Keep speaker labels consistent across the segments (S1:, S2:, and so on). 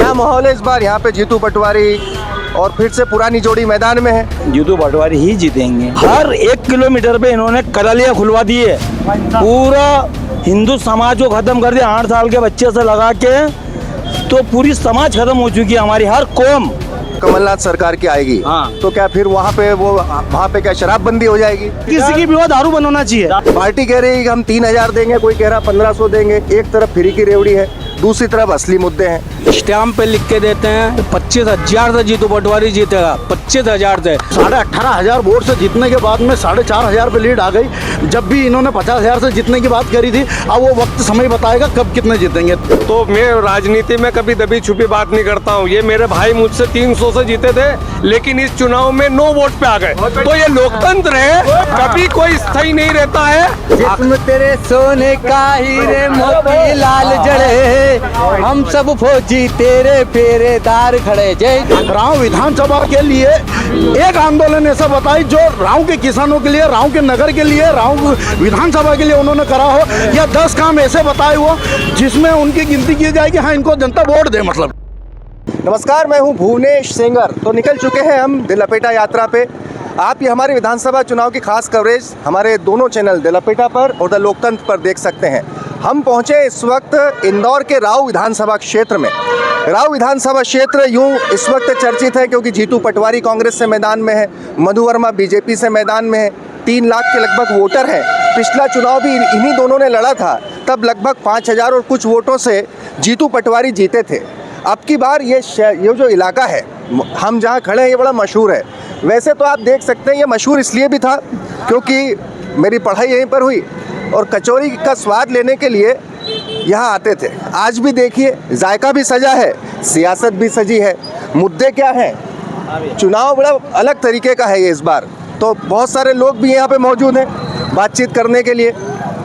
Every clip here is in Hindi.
S1: क्या माहौल है इस बार यहाँ पे? जीतू पटवारी और फिर से पुरानी जोड़ी मैदान में है।
S2: जीतू पटवारी ही जीतेंगे। हर 1 किलोमीटर पे इन्होंने कलालियाँ खुलवा दी है, पूरा हिंदू समाज को खत्म कर दिया। 8 साल के बच्चे से लगा के तो पूरी समाज खत्म हो चुकी है, हमारी हर कौम।
S1: कमलनाथ सरकार की आएगी तो क्या फिर वहाँ पे क्या शराबबंदी हो जाएगी?
S3: किसी की भी वो दारू बंद होना चाहिए।
S1: पार्टी कह रही है कि हम 3000 देंगे, कोई कह रहा 1500 देंगे। एक तरफ फ्री की रेवड़ी है, दूसरी तरफ असली मुद्दे हैं।
S2: स्टैम्प पे लिख के देते हैं 25,000 से जीतू पटवारी जीतेगा, 25,000 से।
S3: 18,500 वोट से जीतने के बाद में 4,500 पे लीड आ गई। जब भी इन्होंने 50,000 से जीतने की बात करी थी, अब वो वक्त समय बताएगा कब कितने जीतेंगे।
S4: तो मैं राजनीति में कभी दबी छुपी बात नहीं करता हूँ। ये मेरे भाई मुझसे 300 से जीते थे, लेकिन इस चुनाव में 9 वोट पे आ गए। तो ये लोकतंत्र है, कभी कोई स्थायी नहीं रहता है।
S2: जिस्म तेरे सोने का हीरे मोती लाल जड़े, हम सब फौजी तेरे फेरेदार खड़े। जय
S3: राव विधानसभा के लिए एक आंदोलन ऐसा बताई जो राव के किसानों के लिए, राव के नगर के लिए, राव विधानसभा के लिए उन्होंने करा हो, या 10 काम ऐसे बताए हो जिसमें उनकी गिनती की जाए कि हाँ इनको जनता वोट दे। मतलब
S1: नमस्कार, मैं हूं भुवनेश सेंगर। तो निकल चुके हैं हम दिल लपेटा यात्रा पे। आप ये हमारे विधानसभा चुनाव की खास कवरेज हमारे दोनों चैनल दिल लपेटा पर और द लोकतंत्र पर देख सकते हैं। हम पहुंचे इस वक्त इंदौर के राव विधानसभा क्षेत्र में। राव विधानसभा क्षेत्र यूं इस वक्त चर्चित है क्योंकि जीतू पटवारी कांग्रेस से मैदान में है, मधु वर्मा बीजेपी से मैदान में है। 3 लाख के लगभग वोटर हैं। पिछला चुनाव भी इन्हीं दोनों ने लड़ा था, तब लगभग 5,000 और कुछ वोटों से जीतू पटवारी जीते थे। अब की बार ये जो इलाका है, हम जहाँ खड़े हैं, ये बड़ा मशहूर है। वैसे तो आप देख सकते हैं ये मशहूर इसलिए भी था क्योंकि मेरी पढ़ाई यहीं पर हुई और कचौरी का स्वाद लेने के लिए यहाँ आते थे। आज भी देखिए, जायका भी सजा है, सियासत भी सजी है। मुद्दे क्या हैं? चुनाव बड़ा अलग तरीके का है ये इस बार। तो बहुत सारे लोग भी यहाँ पे मौजूद हैं बातचीत करने के लिए।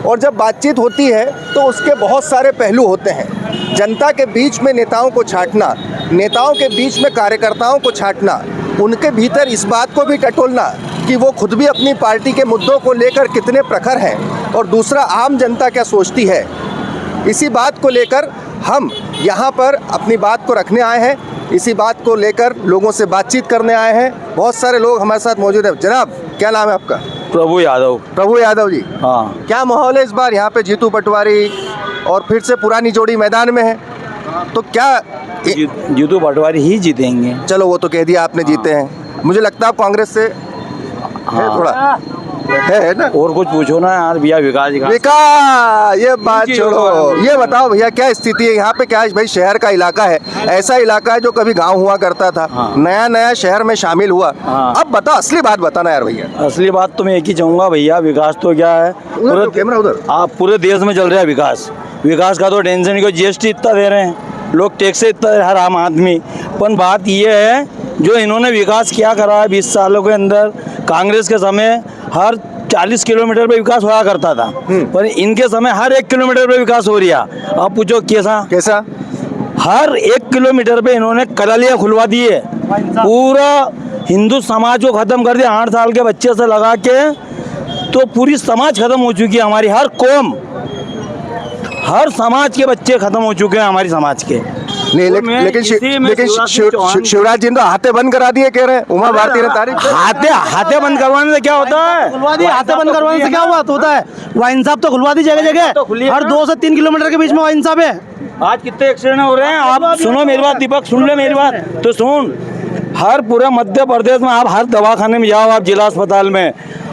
S1: और जब बातचीत होती है तो उसके बहुत सारे पहलू होते हैं। जनता के बीच में नेताओं को छांटना, नेताओं के बीच में कार्यकर्ताओं को छांटना, उनके भीतर इस बात को भी टटोलना कि वो खुद भी अपनी पार्टी के मुद्दों को लेकर कितने प्रखर हैं, और दूसरा आम जनता क्या सोचती है। इसी बात को लेकर हम यहाँ पर अपनी बात को रखने आए हैं, इसी बात को लेकर लोगों से बातचीत करने आए हैं। बहुत सारे लोग हमारे साथ मौजूद हैं। जनाब, क्या नाम है आपका?
S2: प्रभु यादव।
S1: प्रभु यादव जी,
S2: हाँ।
S1: क्या माहौल है इस बार यहाँ पे? जीतू पटवारी और फिर से पुरानी जोड़ी मैदान में है, तो क्या
S2: जीतू पटवारी ही जीतेंगे।
S1: चलो वो तो कह दिया आपने, जीते हैं। मुझे लगता है आप कांग्रेस से है, थोड़ा है ना।
S2: और कुछ पूछो ना यार भैया, विकास
S1: ये बात छोड़ो। ये बताओ भैया, क्या स्थिति है यहाँ पे? क्या भाई, शहर का इलाका है, ऐसा इलाका है जो कभी गांव हुआ करता था, नया नया शहर में शामिल हुआ। अब बताओ, असली बात बताना यार भैया।
S2: असली बात तो मैं एक ही चाहूँगा भैया, विकास तो क्या है,
S1: कैमरा उधर,
S2: आप पूरे देश में चल रहा है विकास। विकास का तो टेंशन नहीं, GST इतना दे रहे हैं लोग, टैक्स इतना दे रहे हर आम आदमी। पर बात ये है, जो इन्होंने विकास क्या करा है 20 सालों के अंदर। कांग्रेस के समय हर 40 किलोमीटर पे विकास हुआ करता था, पर इनके समय हर 1 किलोमीटर पे विकास हो रहा। अब पूछो कैसा? हर 1 किलोमीटर पे इन्होंने कलालियाँ खुलवा दी है, पूरा हिंदू समाज को खत्म कर दिया। 8 साल के बच्चे से लगा के तो पूरी समाज खत्म हो चुकी है, हमारी हर कौम, हर समाज के बच्चे खत्म हो चुके हैं हमारी समाज के।
S1: नहीं, लेकिन शिवराज जी तो हाथे बंद करा दिए कह रहे हैं। उमा भारती ने तारीफ।
S2: हाथे बंद करवाने से क्या होता है?
S3: खुलवा दी, हाथे बंद करवाने से क्या हुआ होता है? वाइन साहब तो खुलवा दी जगह जगह, हर 2 से 3 किलोमीटर के बीच में वाइन साहब है।
S2: आज कितने एक्सीडेंट हो रहे हैं? आप सुनो मेरी बात, दीपक सुन ले मेरी बात तो सुन। हर पूरे मध्य प्रदेश में आप हर दवाखाने में जाओ, आप जिला अस्पताल में,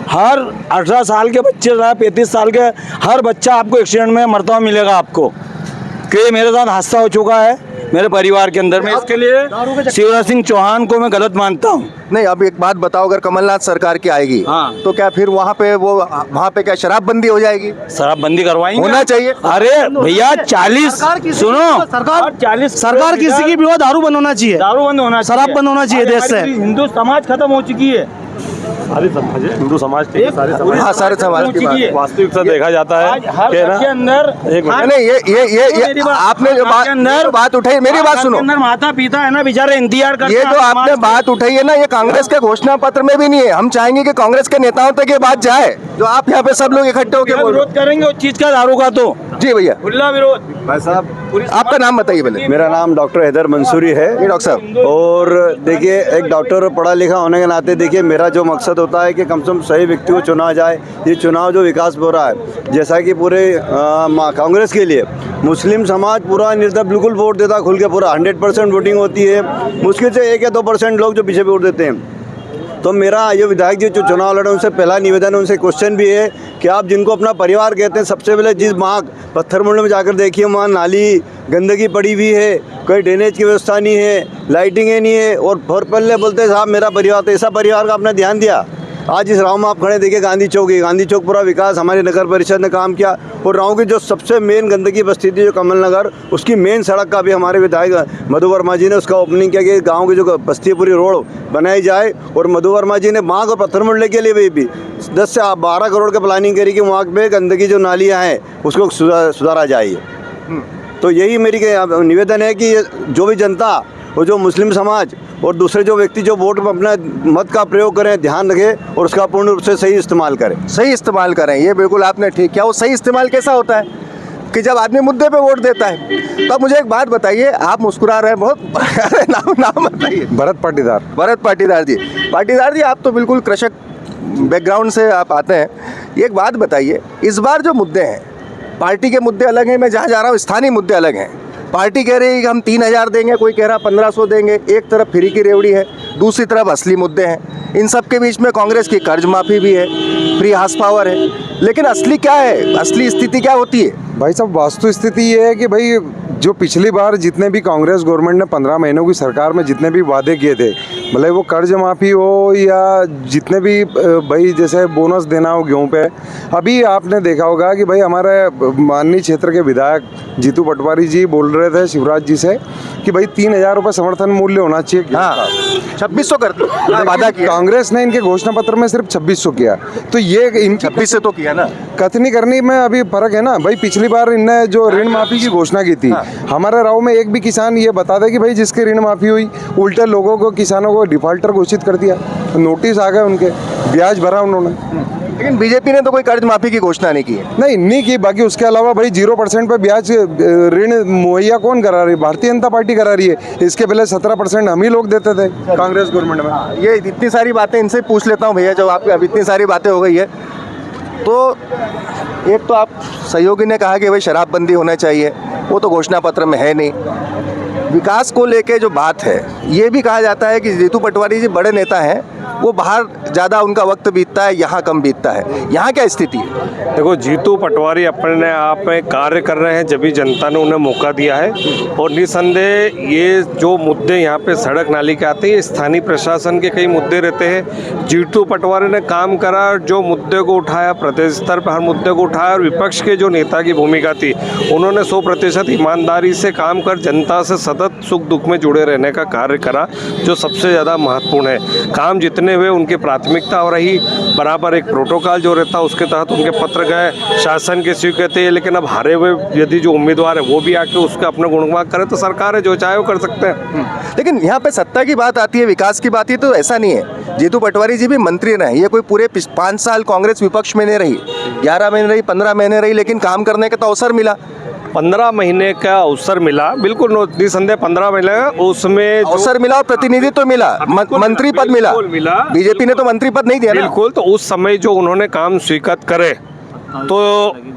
S2: हर 18 साल के बच्चे, 35 साल के हर बच्चा आपको एक्सीडेंट में मरता हुआ मिलेगा आपको। क्योंकि मेरे साथ हादसा हो चुका है मेरे परिवार के अंदर में। इसके लिए शिवराज सिंह चौहान को मैं गलत मानता हूँ।
S1: नहीं, अब एक बात बताओ, अगर कमलनाथ सरकार की आएगी तो क्या फिर वहाँ पे क्या शराबबंदी हो जाएगी?
S2: शराबबंदी करवाएंगे,
S1: होना चाहिए।
S2: अरे भैया 40 सुनो,
S3: सरकार किसी की भी वो दारू बंद होना चाहिए,
S2: दारू बंद होना,
S3: शराब बंद होना चाहिए देश से।
S2: हिंदू समाज खत्म हो चुकी है।
S5: सारी समाज है, हिंदू समाज ठीक है, सारे समाज।
S1: हाँ, सारे समाज की बात है।
S5: वास्तविकता देखा जाता है
S2: आज हर
S5: कि
S2: घर के अंदर
S5: एक मिनट।
S1: नहीं, ये
S2: मेरी बात-
S1: आपने जो बात उठाई, मेरी बात सुनो।
S2: अंदर माता पिता है ना बेचारे इंतजार करते
S1: ये
S2: हैं
S1: जो
S2: समाज
S1: आपने
S2: के।
S1: बात उठाई है ना, ये कांग्रेस के घोषणा पत्र में भी नहीं है। हम चाहेंगे कि कांग्रेस के नेताओं तक ये बात जाए, जो आप यहाँ पे सब लोग इकट्ठे होकर बोल रहे
S2: विरोध करेंगे उस चीज का, दारू का तो
S1: हो। जी भैया,
S2: खुला विरोध।
S3: भाई साहब,
S1: आपका नाम बताइए पहले।
S3: मेरा नाम डॉक्टर हैदर मंसूरी है।
S1: ये डॉक्टर साहब,
S3: और देखिए, एक डॉक्टर पढ़ा लिखा होने के नाते देखिए, मेरा जो मकसद होता है कि कम से कम सही व्यक्ति को चुना जाए। ये चुनाव जो विकास हो रहा है, जैसा कि पूरे कांग्रेस के लिए मुस्लिम समाज पूरा निर्धन बिल्कुल वोट देता खुल के, पूरा 100% वोटिंग होती है। मुश्किल से 1 या 2% लोग जो पीछे वोट देते हैं। तो मेरा ये विधायक जी जो चुनाव लड़े उनसे पहला निवेदन, उनसे क्वेश्चन भी है कि आप जिनको अपना परिवार कहते हैं, सबसे पहले जिस वहाँ पत्थर मुंडे में जाकर देखिए, वहाँ नाली गंदगी पड़ी हुई है, कोई ड्रेनेज की व्यवस्था नहीं है, लाइटिंगें नहीं है, और भर पल्ले बोलते साहब मेरा परिवार, तो ऐसा परिवार का आपने ध्यान दिया? आज इस राव में आप खड़े देखिए, गांधी चौक है, गांधी चौक पूरा विकास हमारी नगर परिषद ने काम किया। और राव की जो सबसे मेन गंदगी बस्ती थी जो कमल नगर, उसकी मेन सड़क का भी हमारे विधायक मधु वर्मा जी ने उसका ओपनिंग किया कि गांव की जो बस्ती पूरी रोड बनाई जाए। और मधु वर्मा जी ने वहाँ को पत्थर मुंडे के लिए भी 10 से 12 करोड़ की प्लानिंग करी कि वहाँ पे गंदगी जो नालियाँ हैं उसको सुधारा जाए। तो यही मेरी निवेदन है कि जो भी जनता और जो मुस्लिम समाज और दूसरे जो व्यक्ति जो वोट में अपना मत का प्रयोग करें, ध्यान रखें और उसका पूर्ण रूप से सही इस्तेमाल करें।
S1: सही इस्तेमाल करें, ये बिल्कुल आपने ठीक किया। वो सही इस्तेमाल कैसा होता है कि जब आदमी मुद्दे पे वोट देता है। तो अब मुझे एक बात बताइए, आप मुस्कुरा रहे हैं बहुत। अरे नाम बताइए।
S3: भरत पाटीदार।
S1: भरत पाटीदार जी। पाटीदार जी, आप तो बिल्कुल कृषक बैकग्राउंड से आप आते हैं। ये एक बात बताइए, इस बार जो मुद्दे हैं, पार्टी के मुद्दे अलग हैं, मैं जहाँ जा रहा हूँ स्थानीय मुद्दे अलग हैं। पार्टी कह रही है कि हम 3000 देंगे, कोई कह रहा 1500 देंगे। एक तरफ फ्री की रेवड़ी है, दूसरी तरफ असली मुद्दे हैं। इन सब के बीच में कांग्रेस की कर्ज माफ़ी भी है, फ्री हाउस पावर है। लेकिन असली क्या है, असली स्थिति क्या होती है?
S6: भाई साहब, वास्तु स्थिति ये है कि भाई जो पिछली बार जितने भी कांग्रेस गवर्नमेंट ने 15 महीनों की सरकार में जितने भी वादे किए थे, भले वो कर्ज माफ़ी हो या जितने भी भाई जैसे बोनस देना हो गेहूं पे, अभी आपने देखा होगा कि भाई हमारे माननीय क्षेत्र के विधायक जीतू पटवारी जी बोल रहे थे शिवराज जी से कि भाई 3000 रुपये समर्थन मूल्य होना चाहिए गेहूं
S1: हाँ,
S6: का।
S1: 2600 करते वादा किया।
S6: कांग्रेस ने इनके घोषणा पत्र में सिर्फ 2600 किया। तो ये इनकी
S1: 26 से तो किया ना।
S6: कथनी करनी में अभी फर्क है ना भाई। पिछली बार इनने जो ऋण माफी की घोषणा की थी, हमारे राव में एक भी किसान ये बता दे कि भाई जिसकी ऋण माफी हुई, उल्टे लोगों को, किसानों को डिफॉल्टर घोषित कर दिया। नोटिस आ गए उनके, ब्याज भरा उन्होंने।
S1: लेकिन बीजेपी ने तो कोई कर्ज माफी की घोषणा नहीं की है।
S6: नहीं की। बाकी उसके अलावा भाई 0% पे ब्याज ऋण मुहैया कौन करा रही है? भारतीय जनता पार्टी करा रही है। इसके पहले 17% हम ही लोग देते थे कांग्रेस गवर्नमेंट में।
S1: ये इतनी सारी बातें इनसे पूछ लेता हूँ भैया, जब आपकी अब इतनी सारी बातें हो गई है तो एक तो आप सहयोगी ने कहा कि भाई शराबबंदी होना चाहिए, वो तो घोषणा पत्र में है नहीं। विकास को लेके जो बात है, ये भी कहा जाता है कि जीतू पटवारी जी बड़े नेता हैं, वो बाहर ज़्यादा उनका वक्त बीतता है, यहाँ कम बीतता है। यहाँ क्या स्थिति है?
S4: देखो, जीतू पटवारी अपने आप में कार्य कर रहे हैं, जब भी जनता ने उन्हें मौका दिया है। और निसंदेह ये जो मुद्दे यहाँ पे सड़क नाली के आते हैं, स्थानीय प्रशासन के कई मुद्दे रहते हैं। जीतू पटवारी ने काम करा, जो मुद्दे को उठाया, प्रदेश स्तर पर हर मुद्दे को उठाया। और विपक्ष के जो नेता की भूमिका थी, उन्होंने 100% ईमानदारी से काम कर जनता से सतत सुख दुख में जुड़े रहने का कार्य करा, जो सबसे ज़्यादा महत्वपूर्ण है। काम जितने हुए उनकी प्राथमिकता हो रही, बराबर एक प्रोटोकॉल जो रहता है उसके तहत उनके पत्र गए, शासन की स्वीकृति है। लेकिन अब हारे हुए यदि जो उम्मीदवार है वो भी आके उसका अपना गुणगान करे तो सरकार है जो चाहे वो कर सकते हैं।
S1: लेकिन यहाँ पे सत्ता की बात आती है, विकास की बात है, तो ऐसा नहीं है। जीतू पटवारी जी भी मंत्री रहे, ये कोई पूरे 5 साल कांग्रेस विपक्ष में नहीं रही, 11 महीने रही, 15 महीने रही, लेकिन काम करने का तो अवसर मिला।
S4: 15 महीने का अवसर मिला, बिल्कुल निसंदेह 15 महीने उसमें
S1: अवसर मिला और प्रतिनिधित्व मिला, मंत्री पद मिला। बीजेपी ने तो मंत्री पद नहीं दिया ना।
S4: बिल्कुल। तो उस समय जो उन्होंने काम स्वीकृत करे तो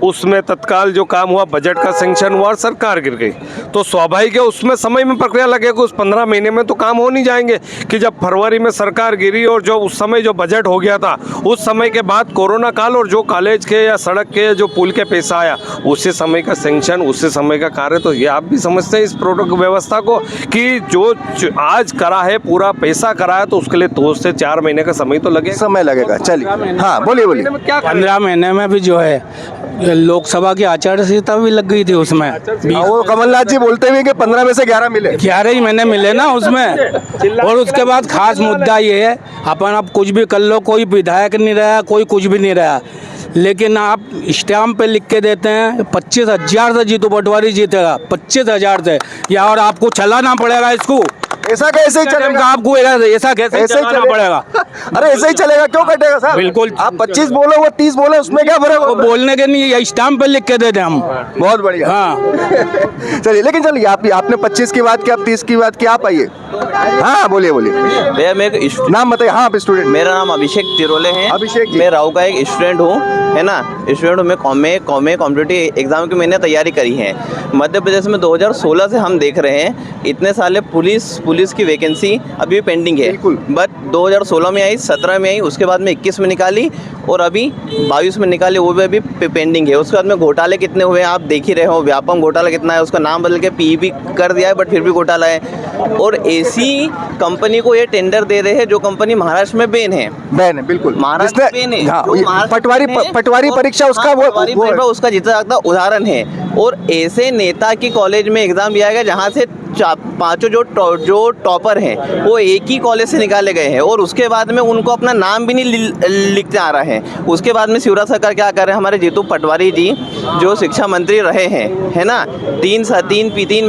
S4: उसमें तत्काल जो काम हुआ, बजट का सैंक्शन हुआ और सरकार गिर गई। तो स्वाभाविक है उसमें समय में प्रक्रिया लगेगा। उस 15 महीने में तो काम हो नहीं जाएंगे कि जब फरवरी में सरकार गिरी और जो उस समय जो बजट हो गया था, उस समय के बाद कोरोना काल और जो कॉलेज के या सड़क के जो पुल के पैसा आया, उसी समय का सैंक्शन, उसी समय का कार्य। तो ये आप भी समझते हैं इस प्रोटोकॉल व्यवस्था को कि जो आज करा है, पूरा पैसा करा है, तो उसके लिए 2 से 4 महीने का समय तो लगेगा।
S1: समय लगेगा। चलिए, हाँ बोलिए।
S2: 15 महीने में भी जो है
S7: लोकसभा की आचार संहिता भी लग गई थी उसमें।
S1: वो कमलनाथ जी बोलते हुए कि 15 में से 11 मिले।
S7: 11 ही महीने मिले ना उसमें। और उसके बाद खास मुद्दा ये है, अपन अब कुछ भी कर लो, कोई विधायक नहीं रहा, कोई कुछ भी नहीं रहा, लेकिन आप स्टैम्प पे लिख के देते हैं 25,000 से जीतू पटवारी जीतेगा, 25,000 से, या और आपको चलाना पड़ेगा इसको।
S1: ऐसा कैसे ही चलेगा?
S7: आपको ऐसा कैसे चलाना पड़ेगा?
S1: अरे ऐसे ही चलेगा, क्यों कटेगा सर?
S7: बिल्कुल।
S1: आप 25 बोलो, वो 30 बोले, उसमें क्या फर्क
S7: वो
S1: होगा?
S7: बोलने के नहीं, ये स्टैम्प पे लिख के देते हम।
S1: बहुत बढ़िया।
S7: हाँ।
S1: चलिए, लेकिन चलिए, आपने 25 की बात की, आप 30 की बात की, आप आइए। हाँ बोलिए बोलिए।
S8: भैया मैं एक
S1: नाम बताइए। हाँ, आप स्टूडेंट?
S8: मेरा नाम अभिषेक तिरोले है।
S1: अभिषेक जी।
S8: मैं राव का एक स्टूडेंट हूँ, है ना। स्टूडेंट हूँ मैं कॉम्पिटिटिव एग्जाम की मैंने तैयारी करी है। मध्य प्रदेश में 2016 से हम देख रहे हैं, इतने साले पुलिस की वैकेंसी अभी भी पेंडिंग है। बट 2016 में आई, 17 में आई, उसके बाद में 21 में निकाली और अभी 22 में निकाली, वो भी अभी पेंडिंग है। उसके बाद में घोटाले कितने हुए हैं आप देख ही रहे हो। व्यापम घोटाला कितना है, उसका नाम बदल के पीईबी कर दिया है, बट फिर भी घोटाला है। और ऐसी कंपनी को ये टेंडर दे रहे हैं जो कंपनी महाराष्ट्र में बैन है।
S1: बैन है, बिल्कुल।
S8: महाराष्ट्र में बैन है।
S1: हाँ,
S8: जो महाराष्ट्र
S1: पटवारी
S8: में-
S1: परीक्षा उसका
S8: हाँ,
S1: वो
S8: पटवारी परीक्षा उसका जीता जागता उदाहरण है। और ऐसे नेता की कॉलेज में एग्जाम दिया गया जहाँ से पांचों जो टॉपर हैं वो एक ही कॉलेज से निकाले गए हैं, और उसके बाद में उनको अपना नाम भी नहीं लिखते आ रहा है। उसके बाद में शिवराज सरकार क्या कर रहे हैं, हमारे जीतू पटवारी जी जो शिक्षा मंत्री रहे हैं, है ना, तीन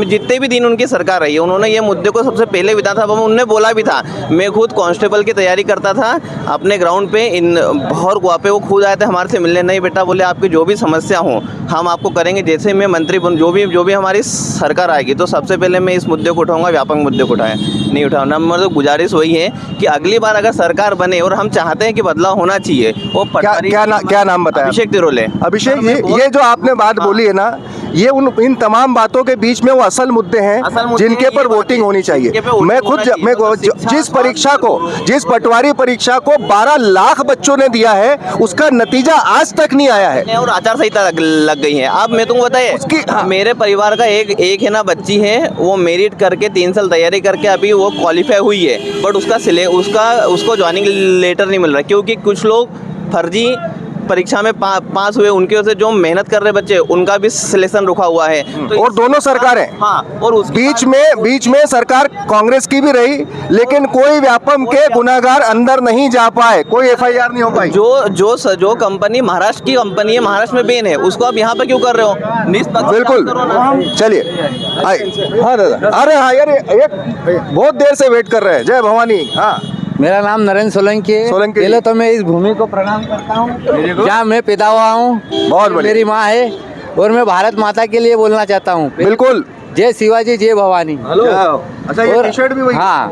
S8: जितने भी दिन उनकी सरकार रही है, उन्होंने ये मुद्दे को सबसे पहले विधानसभा में उन्होंने बोला भी था। मैं खुद कांस्टेबल की तैयारी करता था अपने ग्राउंड पे, इन भौर गुआ पे वो खुद आए थे हमारे से मिलने। नहीं बेटा, बोले आपकी जो भी समस्या हो हम आपको करेंगे, जैसे मैं मंत्री बन, जो भी हमारी सरकार आएगी तो सबसे पहले मैं इस मुद्दे को उठाऊंगा। व्यापक मुद्दे को नहीं उठाऊंगा। मतलब गुजारिश वही है कि अगली बार अगर सरकार बने, और हम चाहते हैं कि बदलाव होना चाहिए, वो पटवारी
S1: क्या नाम बताया?
S8: अभिषेक तिरोले।
S1: अभिषेक जी, ये जो आपने बात बोली है ना, ये इन तमाम बातों के बीच में वो असल मुद्दे हैं जिनके पर वोटिंग होनी चाहिए। मैं खुद जिस पटवारी परीक्षा को 12 लाख बच्चों ने दिया है, उसका नतीजा आज तक नहीं आया है
S8: और आचार संहिता लग गई है। अब मैं तुमको बताइए, मेरे परिवार का एक है ना बच्ची है, वो मेरिट करके 3 साल तैयारी करके अभी वो क्वालिफाई हुई है, बट उसको ज्वाइनिंग लेटर नहीं मिल रहा, क्योंकि कुछ लोग फर्जी परीक्षा में पास हुए, उनके वजह से जो मेहनत कर रहे बच्चे उनका भी सिलेक्शन रुका हुआ है। तो
S1: और दोनों सरकारें,
S8: हाँ, और उस
S1: बीच में सरकार कांग्रेस की भी रही, लेकिन कोई व्यापम के गुनाहगार अंदर नहीं जा पाए, कोई FIR नहीं हो पाई।
S8: जो कंपनी महाराष्ट्र की कंपनी है, महाराष्ट्र में बैन है, उसको आप यहाँ पे क्यों कर रहे हो? निष्पक्ष
S1: बिल्कुल। चलिए, हाँ दादा। अरे हाँ यार, एक बहुत देर से वेट कर रहे हैं। जय भवानी। हाँ,
S9: मेरा नाम नरेंद्र सोलंकी है। पहले तो मैं इस भूमि को प्रणाम करता हूँ जहाँ मैं पैदा हुआ हूँ।
S1: बहुत बढ़िया।
S9: मेरी माँ है, और मैं भारत माता के लिए बोलना चाहता हूँ।
S1: बिल्कुल।
S9: जय शिवाजी, जय भवानी।
S1: अच्छा, ये टी-शर्ट भी वही?
S9: हाँ।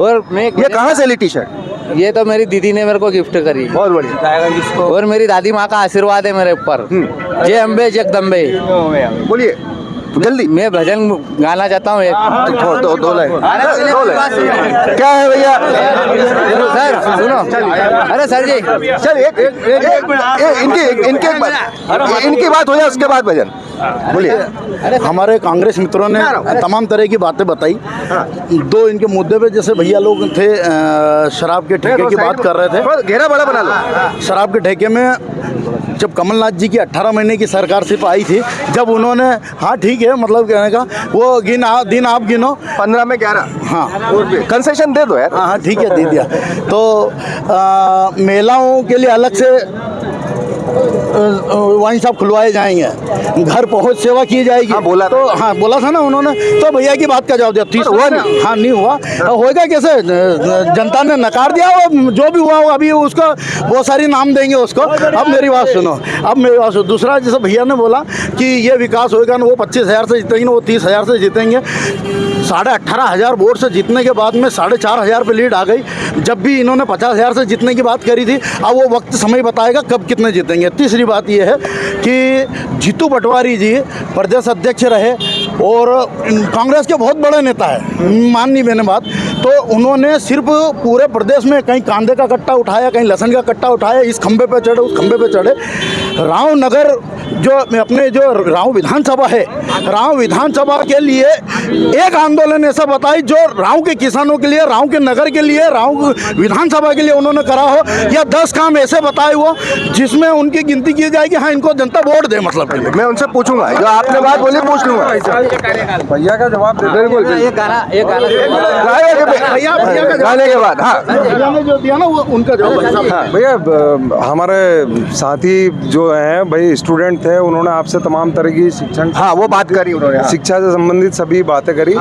S9: और मैं
S1: ये कहाँ से ली टी-शर्ट?
S9: ये तो मेरी दीदी ने मेरे को गिफ्ट करी।
S1: बहुत बढ़िया।
S9: और मेरी दादी माँ का आशीर्वाद है मेरे ऊपर। जय अम्बे जगदम्बे।
S1: बोलिए जल्दी।
S9: मैं भजन गाना चाहता हूँ एक।
S1: दो लाइन। क्या है भैया?
S9: सर सुनो। अरे सर जी,
S1: चल इनकी बात हो जाए, उसके बाद भजन बोलिए।
S3: हमारे कांग्रेस मित्रों ने तमाम तरह की बातें बताई। दो इनके मुद्दे पे, जैसे भैया लोग थे शराब के ठेके की बात कर रहे थे।
S1: घेरा बड़ा बना लो।
S3: शराब के ठेके में जब कमलनाथ जी की 18 महीने की सरकार सिर्फ आई थी, जब उन्होंने, हाँ ठीक है, मतलब कहने का वो दिन आप गिनो,
S1: 15 में 11।
S3: हाँ,
S1: कंसेशन दे दो यार।
S3: हाँ ठीक है, दे दिया। तो महिलाओं के लिए अलग से वाइन शॉप खुलवाए जाएंगे, घर पहुंच सेवा की जाएगी।
S1: हाँ, बोला
S3: तो हाँ बोला था ना उन्होंने। तो भैया की बात का जवाब दिया। 30
S1: हुआ नहीं।
S3: हाँ नहीं हुआ। होएगा कैसे? जनता ने नकार दिया। वो जो भी हुआ अभी उसको बहुत सारी नाम देंगे उसको। अब मेरी बात सुनो। दूसरा, जैसे भैया ने बोला कि ये विकास होएगा ना, वो 25,000 से जीतेंगे, वो 30,000 से जीतेंगे। 18,500 वोट से जीतने के बाद में 4,500 पे लीड आ गई। जब भी इन्होंने 50,000 से जीतने की बात करी थी, अब वो वक्त समय बताएगा कब कितने जीतेंगे। तीसरी बात ये है कि जीतू पटवारी जी प्रदेश अध्यक्ष रहे और कांग्रेस के बहुत बड़े नेता है, माननी मैंने बात। तो उन्होंने सिर्फ पूरे प्रदेश में कहीं कांदे का कट्टा उठाया, कहीं लहसुन का कट्टा उठाया, इस खंबे पे चढ़े, उस खंबे पे चढ़े। रामनगर जो अपने जो राव विधानसभा है, राव विधानसभा के लिए एक आंदोलन ऐसा बताइए जो राव के किसानों के लिए, राव के नगर के लिए, राव विधानसभा के लिए उन्होंने करा हो, या 10 काम ऐसे बताए हो जिसमें उनकी गिनती की जाए कि हाँ इनको जनता वोट दे। मतलब
S1: मैं उनसे पूछूंगा, जो आपने बात बोली पूछ लूंगा।
S6: भैया का जवाब दे। बिल्कुल
S1: गाने के बाद, हाँ
S3: भैया ने जो दिया ना वो उनका जवाब।
S6: भैया हमारे साथी जो हैं भाई स्टूडेंट थे, उन्होंने आपसे तमाम तरह की शिक्षण,
S1: हाँ वो बात करी उन्होंने, हाँ।
S6: शिक्षा से संबंधित सभी बातें करी।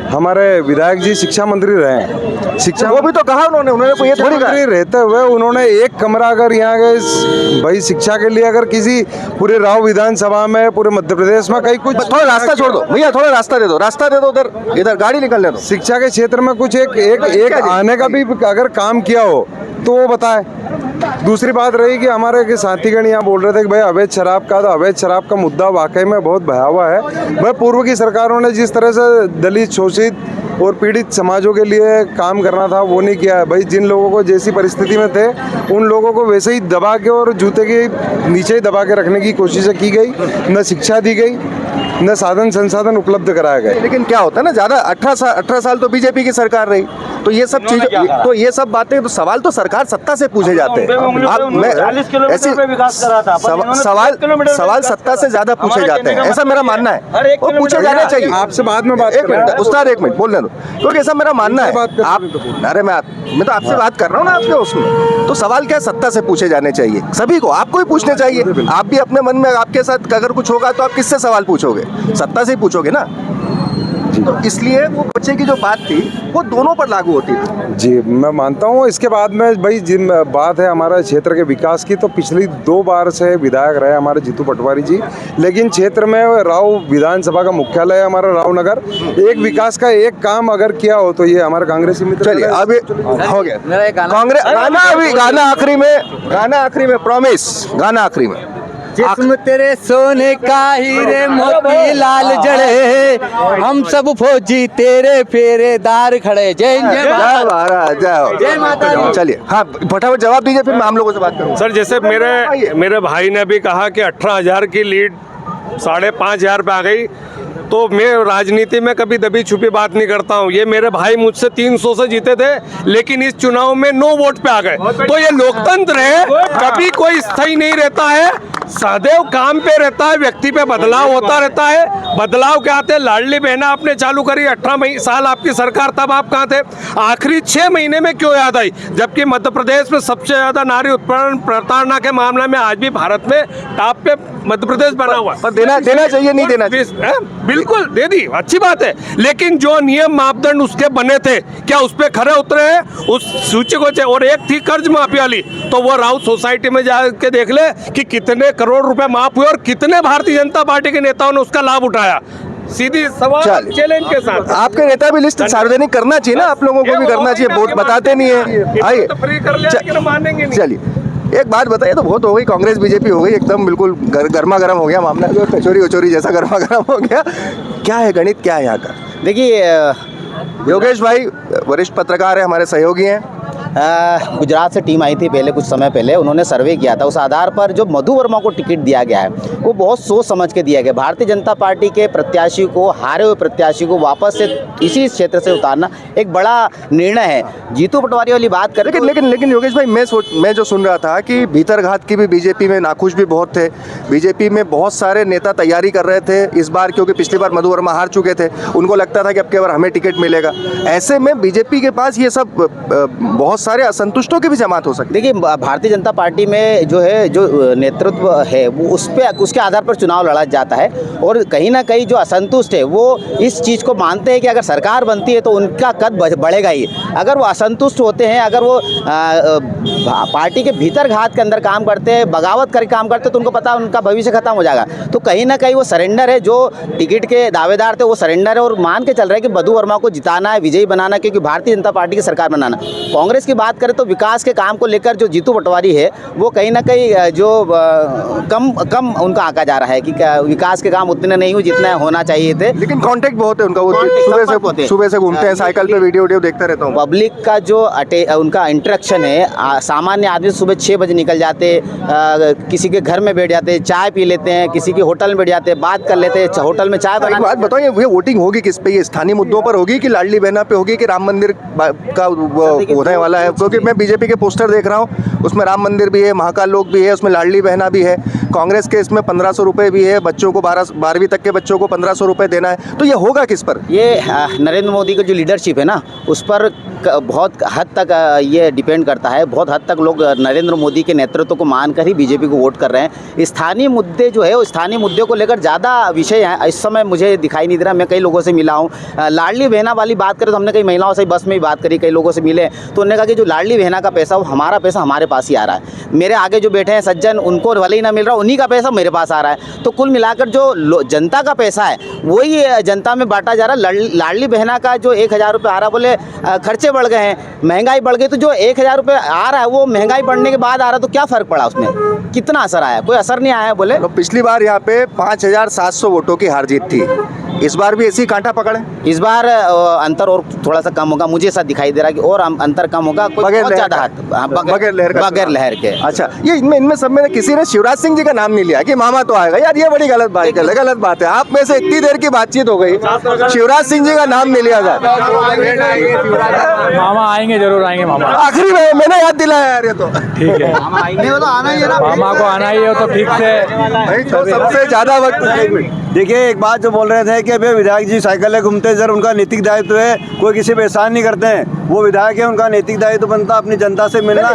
S6: हमारे विधायक जी शिक्षा मंत्री रहे हैं, शिक्षा
S1: वो भी तो कहा उन्होंने कोई ये थोड़ी कहा।
S6: मंत्री रहते हुए उन्होंने एक कमरा अगर यहाँ के भाई शिक्षा के लिए अगर किसी पूरे राव विधानसभा में पूरे मध्य प्रदेश में कहीं कुछ,
S1: थोड़ा रास्ता छोड़ दो भैया, थोड़ा रास्ता दे दो, उधर इधर गाड़ी निकलने दो।
S6: शिक्षा के क्षेत्र में कुछ एक आने का भी अगर काम किया हो तो वो बताए। दूसरी बात रही कि हमारे के साथीगण यहाँ बोल रहे थे कि भाई अवैध शराब का मुद्दा वाकई में बहुत भयावह है। भाई पूर्व की सरकारों ने जिस तरह से दलित, शोषित और पीड़ित समाजों के लिए काम करना था वो नहीं किया है। भाई जिन लोगों को जैसी परिस्थिति में थे उन लोगों को वैसे ही दबा के और जूते के नीचे ही दबा के रखने की कोशिशें की गई। न शिक्षा दी गई, न साधन संसाधन उपलब्ध कराया गया।
S1: लेकिन क्या होता है ना, ज्यादा 18 साल तो बीजेपी की सरकार रही, तो ये सब चीजें, तो ये सब बातें, तो सवाल तो सरकार सत्ता से पूछे जाते हैं। सवाल सत्ता से ज्यादा पूछे जाते हैं, ऐसा मेरा मानना है। वो पूछे जाने चाहिए।
S6: आपसे बाद में बात
S1: एक मिनट उस्ताद, एक मिनट बोलने दो, क्योंकि ऐसा मेरा मानना है। आप, अरे मैं तो आपसे बात कर रहा हूँ ना आपके उसमें, तो सवाल क्या सत्ता से पूछे जाने चाहिए, सभी को, आपको ही पूछने चाहिए। आप भी अपने मन में, आपके साथ अगर कुछ होगा तो आप किससे सवाल पूछोगे? सत्ता से ही पूछोगे ना। तो इसलिए वो बच्चे की जो बात थी वो दोनों पर लागू होती थी।
S6: जी मैं मानता हूँ। इसके बाद में भाई जिन बात है हमारे क्षेत्र के विकास की, तो पिछली 2 बार से विधायक रहे हमारे जीतू पटवारी जी, लेकिन क्षेत्र में राव विधानसभा का मुख्यालय हमारा रावनगर, एक विकास का एक काम अगर किया हो तो ये हमारे कांग्रेसी मित्र।
S1: चलिए अभी हो गया कांग्रेस गाना, अभी गाना आखिरी में प्रॉमिस, गाना आखिरी में।
S9: जिस्म तेरे सोने का हीरे मोती लाल जड़े, हम सब फौजी तेरे फेरेदार खड़े। जय
S1: महाराज, जय माता दी। चलिए हाँ फटाफट जवाब दीजिए, फिर मैं हम लोगों से बात करूँ।
S4: सर जैसे मेरे भाई ने भी कहा कि 18,000 की लीड 5,500 पे आ गई, तो मैं राजनीति में कभी दबी छुपी बात नहीं करता हूँ। ये मेरे भाई मुझसे 300 से जीते थे, लेकिन इस चुनाव में 9 वोट पे आ गए। तो ये लोकतंत्र है, कभी कोई स्थायी नहीं रहता है, सदैव काम पे रहता है, व्यक्ति पे बदलाव होता रहता है। बदलाव क्या आते हैं? लाडली बहना आपने चालू करी, 18 साल आपकी सरकार, तब आप कहाँ थे? आखिरी 6 महीने में क्यों याद आई? जबकि मध्य प्रदेश में सबसे ज्यादा नारी उत्पीड़न प्रताड़ना के मामले में आज भी भारत में टॉप पे मध्य प्रदेश बना हुआ।
S1: पर देना चाहिए, नहीं देना चाहिए?
S4: बिल्कुल दे दी, अच्छी बात है, लेकिन जो नियम मापदंड उसके बने थे क्या उस पे खरे उतरे हैं? उस सूची को और एक थी कर्ज माफी वाली, तो वो राउत सोसाइटी में जाके देख ले कि कितने करोड़ रुपए माफ हुए और कितने भारतीय जनता पार्टी के नेताओं ने उसका लाभ उठाया। सीधी सवाल चैलेंज के साथ।
S1: आपके नेता भी लिस्ट सार्वजनिक करना चाहिए ना, आप लोगों को भी करना चाहिए, वोट बताते नहीं है। आइए चलिए एक बात बताइए, तो बहुत हो गई, कांग्रेस बीजेपी हो गई एकदम बिल्कुल गर्मा गर्म हो गया मामला, जो कचोरी जैसा गर्मा गर्म हो गया। क्या है गणित, क्या है यहाँ का?
S8: देखिए
S1: योगेश भाई वरिष्ठ पत्रकार है, हमारे सहयोगी हैं।
S10: गुजरात से टीम आई थी पहले, कुछ समय पहले उन्होंने सर्वे किया था। उस आधार पर जो मधु वर्मा को टिकट दिया गया है वो बहुत सोच समझ के दिया गया। भारतीय जनता पार्टी के प्रत्याशी को, हारे हुए प्रत्याशी को वापस से इसी क्षेत्र से उतारना एक बड़ा निर्णय है। जीतू पटवारी वाली बात करें,
S1: लेकिन योगेश भाई मैं जो सुन रहा था कि भीतरघात की भी बीजेपी में नाखुश भी बहुत थे, बीजेपी में बहुत सारे नेता तैयारी कर रहे थे इस बार, क्योंकि पिछली बार मधु वर्मा हार चुके थे, उनको लगता था कि अब की बार हमें टिकट मिलेगा। ऐसे में बीजेपी के पास ये सब बहुत सारे असंतुष्टों की भी जमात हो सकती है।
S10: देखिए भारतीय जनता पार्टी में जो है, जो नेतृत्व है वो उसके आधार पर चुनाव लड़ा जाता है, और कहीं ना कहीं जो असंतुष्ट है वो इस चीज़ को मानते हैं कि अगर सरकार बनती है तो उनका कद बढ़ेगा ही। अगर वो असंतुष्ट होते हैं, अगर वो पार्टी के भीतर घात के अंदर काम करते हैं, बगावत करके काम करते हैं, तो उनको पता है उनका भविष्य खत्म हो जाएगा। तो कहीं ना कहीं वो सरेंडर है, जो टिकट के दावेदार थे वो सरेंडर है और मान के चल रहे हैं कि मधु वर्मा को जिताना है, विजयी बनाना, क्योंकि भारतीय जनता पार्टी की सरकार बनाना। कांग्रेस की बात करें तो विकास के काम को लेकर जो जीतू पटवारी है वो कहीं ना कहीं जो कम उनका आंका जा रहा है कि विकास के काम उतने नहीं हुए जितना होना चाहिए थे।
S1: लेकिन कांटेक्ट बहुत है उनका, वो सुबह से घूमते हैं साइकिल पे, वीडियो देखता रहता हूँ।
S10: पब्लिक का जो उनका इंटरेक्शन है, सामान्य आदमी सुबह 6 बजे निकल जाते, किसी के घर में बैठ जाते, चाय पी लेते हैं, किसी के होटल में बैठ जाते, बात कर लेते हैं, होटल में चाय बना।
S1: एक बात बताओ, ये वोटिंग होगी किस पे? ये स्थानीय मुद्दों पर होगी कि लाडली बहना पे होगी कि राम मंदिर का होने वाला है? क्योंकि मैं बीजेपी के पोस्टर देख रहा हूँ, उसमें राम मंदिर भी है, महाकाल लोक भी है, उसमें लाडली बहना भी है। कांग्रेस के इसमें 1500 रुपये भी है, बच्चों को 12वीं तक के बच्चों को 1500 रुपये देना है। तो ये होगा किस पर?
S10: ये नरेंद्र मोदी का जो लीडरशिप है ना, उस पर बहुत हद तक ये डिपेंड करता है। बहुत हद तक लोग नरेंद्र मोदी के नेतृत्व को मानकर ही बीजेपी को वोट कर रहे हैं। स्थानीय मुद्दे जो है, वो स्थानीय मुद्दे को लेकर ज़्यादा विषय है इस समय मुझे दिखाई नहीं दे रहा। मैं कई लोगों से मिला हूँ, लाडली बहना वाली बात करें तो हमने कई महिलाओं से बस में ही बात करी, कई लोगों से मिले तो उन्होंने कहा कि जो लाडली बहना का पैसा, वो हमारा पैसा हमारे पास ही आ रहा है। मेरे आगे जो बैठे हैं सज्जन, उनको भले ही ना मिल रहा, उन्हीं का पैसा मेरे पास आ रहा है। तो कुल मिलाकर जो जनता का पैसा है वही जनता में बांटा जा रहा है। लाडली बहना का जो 1000 रुपये आ रहा, बोले खर्चे बढ़ गए हैं, महंगाई बढ़ गई, तो जो 1000 रुपये आ रहा है वो महंगाई बढ़ने के बाद आ रहा है, तो क्या फ़र्क पड़ा उसमें? कितना असर आया? कोई असर नहीं आया। बोले
S1: तो पिछली बार यहाँ पे 5700 वोटों की हार जीत थी, इस बार भी ऐसी कांटा पकड़े?
S10: इस बार अंतर और थोड़ा सा कम होगा, मुझे ऐसा दिखाई दे रहा है कि और अंतर कम होगा।
S1: बगैर लहर के। अच्छा, ये इनमें सब में किसी ने शिवराज सिंह जी का नाम नहीं लिया कि मामा तो आएगा? यार ये बड़ी गलत बात है। आप में से इतनी देर की बातचीत हो गई, शिवराज सिंह जी का नाम नहीं लिया जाए।
S7: मामा आएंगे, जरूर आएंगे मामा।
S1: आखिरी में मैंने याद दिलाया यार, ये तो
S7: ठीक है, मामा को आना ही हो तो ठीक से।
S1: तो सबसे ज्यादा वक्त
S2: देखिए, एक बात जो बोल रहे थे कि अभी विधायक जी साइकिलें घूमते, सर उनका नैतिक दायित्व है, कोई किसी पे एहसान नहीं करते हैं, वो विधायक है, उनका नैतिक दायित्व बनता अपनी जनता से मिलना।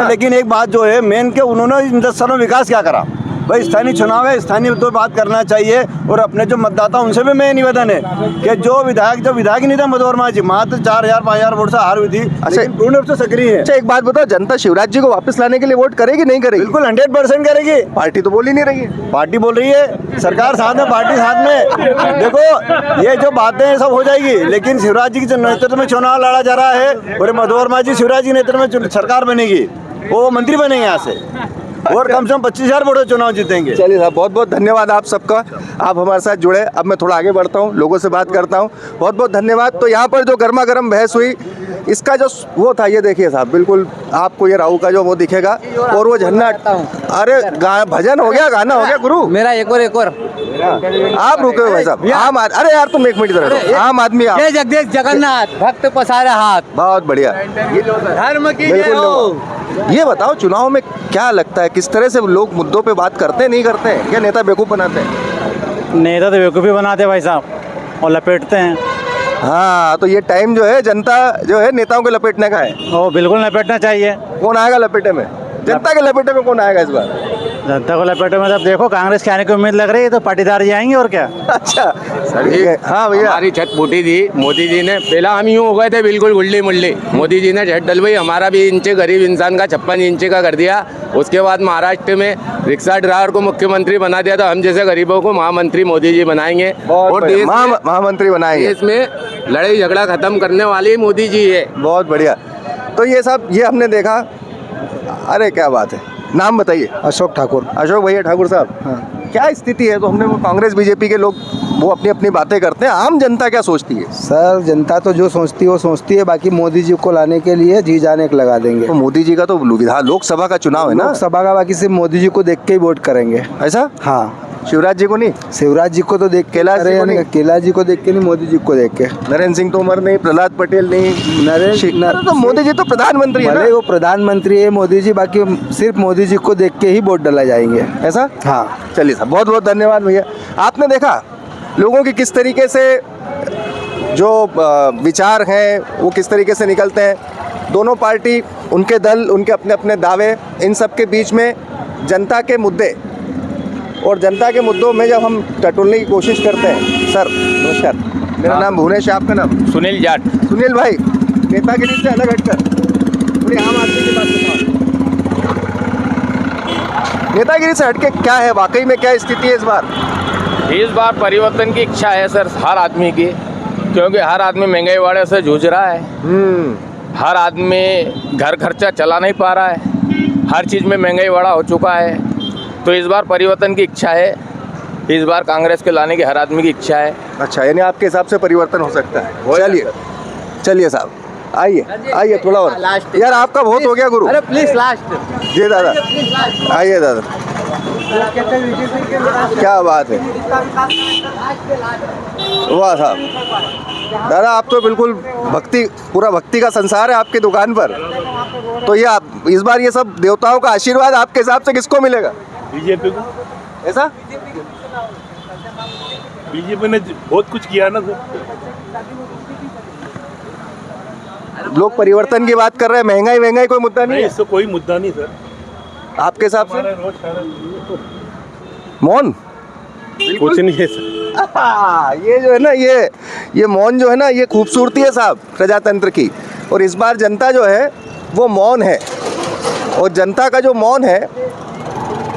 S2: लेकिन एक बात जो है मेन के, उन्होंने इन 10 सालों में विकास क्या करा? भाई स्थानीय चुनाव है, स्थानीय तो बात करना चाहिए। और अपने जो मतदाता उनसे भी मैं निवेदन है कि जो विधायक नहीं था मधु वर्मा जी, मात्र 4000-5000 वोट से हार हुई थी। अच्छा, पूर्ण रूप से सक्रिय है।
S1: अच्छा, एक बात बताओ, जनता शिवराज जी को वापस लाने के लिए वोट करेगी नहीं करेगी?
S2: बिल्कुल 100% करेगी।
S1: पार्टी तो बोल ही नहीं रही है।
S2: पार्टी बोल रही है, सरकार साथ में, पार्टी साथ में। देखो ये जो बातें हैं सब हो जाएगी, लेकिन शिवराज जी के नेतृत्व में चुनाव लड़ा जा रहा है और मधु वर्मा जी शिवराज जी के नेतृत्व में सरकार बनेगी, वो मंत्री बनेंगे यहाँ से, और कम से कम 25,000 वोटों चुनाव जीतेंगे।
S1: चलिए साहब, बहुत बहुत धन्यवाद आप सबका, आप हमारे साथ जुड़े। अब मैं थोड़ा आगे बढ़ता हूँ, लोगों से बात करता हूँ। बहुत बहुत धन्यवाद। तो यहाँ पर जो गर्मा गर्म बहस हुई, इसका जो वो था, ये देखिए साहब, बिल्कुल आपको ये राहु का जो वो दिखेगा, और वो झन्ना। अरे भजन हो गया, गाना हो गया गुरु
S9: मेरा एक और
S1: आप रुके हो भाई साहब। अरे यार तुम एक मिनट इधर आओ। आम आदमी
S9: जय जगदीश जगन्नाथ, भक्त पसारे हाथ,
S1: बहुत बढ़िया,
S9: धर्म की जय हो।
S1: ये बताओ, चुनाव में क्या लगता है, किस तरह से लोग मुद्दों पे बात करते हैं, नहीं करते हैं? क्या नेता बेवकूफ़ बनाते हैं?
S2: नेता तो बेवकूफ़ी बनाते हैं भाई साहब, और लपेटते हैं।
S1: हाँ, तो ये टाइम जो है जनता जो है नेताओं को लपेटने का है।
S2: वो बिल्कुल लपेटना चाहिए।
S1: कौन आएगा लपेटे में? जनता के लपेटे में कौन आएगा इस बार?
S2: जनता को लपेटे में जब देखो कांग्रेस के आने की उम्मीद लग रही है, तो पाटीदार जी आएंगे और क्या।
S1: अच्छा, हाँ भैया,
S4: हमारी छत फूटी थी, मोदी जी ने, पहला हम यूँ हो गए थे बिल्कुल गुल्ली मुल्ली, मोदी जी ने छत डलवाई, हमारा भी इंच गरीब इंसान का 56 इंच का कर दिया। उसके बाद महाराष्ट्र में रिक्शा ड्राइवर को मुख्यमंत्री बना दिया, तो हम जैसे गरीबों को महामंत्री मोदी जी बनाएंगे, और देश
S1: महामंत्री बनाएंगे।
S4: देश में लड़ाई झगड़ा खत्म करने वाले मोदी जी है।
S1: बहुत बढ़िया। तो ये सब ये हमने देखा। अरे क्या बात है, नाम बताइए।
S3: अशोक ठाकुर।
S1: अशोक भैया ठाकुर साहब,
S3: हाँ।
S1: क्या स्थिति है? तो हमने वो कांग्रेस बीजेपी के लोग वो अपनी अपनी बातें करते हैं, आम जनता क्या सोचती है?
S3: सर जनता तो जो सोचती है वो सोचती है, बाकी मोदी जी को लाने के लिए जी जाने को लगा देंगे।
S1: तो मोदी जी का तो विधान लोकसभा का चुनाव है ना,
S3: लोकसभा का, बाकी सिर्फ मोदी जी को देख के ही वोट करेंगे।
S1: ऐसा?
S3: हाँ,
S1: शिवराज जी को नहीं?
S3: शिवराज जी को तो देख के,
S1: कैलाश
S3: कैलाश जी को देख के नहीं, मोदी जी को देख के।
S1: नरेंद्र सिंह तोमर नहीं, प्रहलाद पटेल नहीं, तो मोदी जी तो प्रधानमंत्री है ना?
S3: वो प्रधानमंत्री है मोदी जी, बाकी सिर्फ मोदी जी को देख के ही वोट डाला जाएंगे।
S1: ऐसा?
S3: हाँ।
S1: चलिए साहब, बहुत बहुत धन्यवाद भैया। आपने देखा लोगों की किस तरीके से जो विचार हैं वो किस तरीके से निकलते हैं। दोनों पार्टी, उनके दल, उनके अपने अपने दावे, इन सब के बीच में जनता के मुद्दे, और जनता के मुद्दों में जब हम टटोलने की कोशिश करते हैं। सर नमस्कार, मेरा नाम भुवनेश है, आपका नाम?
S4: सुनील जाट।
S1: सुनील भाई, नेतागिरी से अलग हटकर थोड़ी आम आदमी की बात बताओ। नेतागिरी से हटके क्या है वाकई में, क्या स्थिति है इस बार?
S11: इस बार परिवर्तन की इच्छा है सर हर आदमी की, क्योंकि हर आदमी महंगाई वाले से जूझ रहा है। हर आदमी घर खर्चा चला नहीं पा रहा है, हर चीज़ में महंगाई बढ़ा हो चुका है। तो इस बार परिवर्तन की इच्छा है, इस बार कांग्रेस के लाने की हर आदमी की इच्छा है।
S1: अच्छा, यानी आपके हिसाब से परिवर्तन हो सकता है। चलिए चलिए साहब, आइए थोड़ा और। यार आपका वोट हो गया गुरु।
S9: अरे प्लीज लास्ट।
S1: जी दादा, आइए दादा, क्या बात है, वाह साहब। दादा आप तो बिल्कुल भक्ति, पूरा भक्ति का संसार है आपकी दुकान पर। तो ये आप इस बार ये सब देवताओं का आशीर्वाद आपके हिसाब से किसको मिलेगा?
S5: बीजेपी को।
S1: ऐसा?
S5: बीजेपी ने बहुत कुछ किया ना सर।
S1: लोग परिवर्तन की बात कर रहे हैं, महंगाई कोई मुद्दा नहीं है?
S5: इससे कोई मुद्दा नहीं सर।
S1: आपके हिसाब से
S5: रोज
S1: मौन
S5: कुछ नहीं है सर।
S1: ये जो है ना, ये मौन जो है ना, ये खूबसूरती है साहब प्रजातंत्र की। और इस बार जनता जो है वो मौन है, और जनता का जो मौन है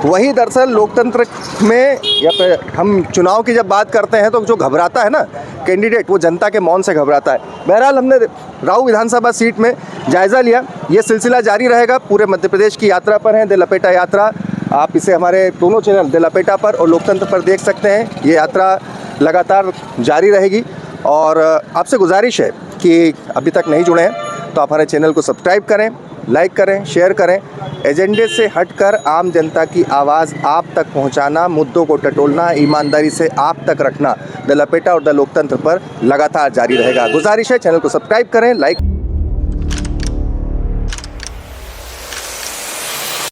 S1: वही दरअसल लोकतंत्र में, या फिर हम चुनाव की जब बात करते हैं तो जो घबराता है ना कैंडिडेट, वो जनता के मौन से घबराता है। बहरहाल हमने राऊ विधानसभा सीट में जायज़ा लिया, ये सिलसिला जारी रहेगा। पूरे मध्य प्रदेश की यात्रा पर है, दिल लपेटा यात्रा। आप इसे हमारे दोनों चैनल दिल लपेटा पर और लोकतंत्र पर देख सकते हैं। ये यात्रा लगातार जारी रहेगी, और आपसे गुजारिश है कि अभी तक नहीं जुड़े हैं तो आप हमारे चैनल को सब्सक्राइब करें, लाइक करें, शेयर करें। एजेंडे से हटकर आम जनता की आवाज़ आप तक पहुंचाना, मुद्दों को टटोलना, ईमानदारी से आप तक रखना द लपेटा और द लोकतंत्र पर लगातार जारी रहेगा। गुजारिश है चैनल को सब्सक्राइब करें, लाइक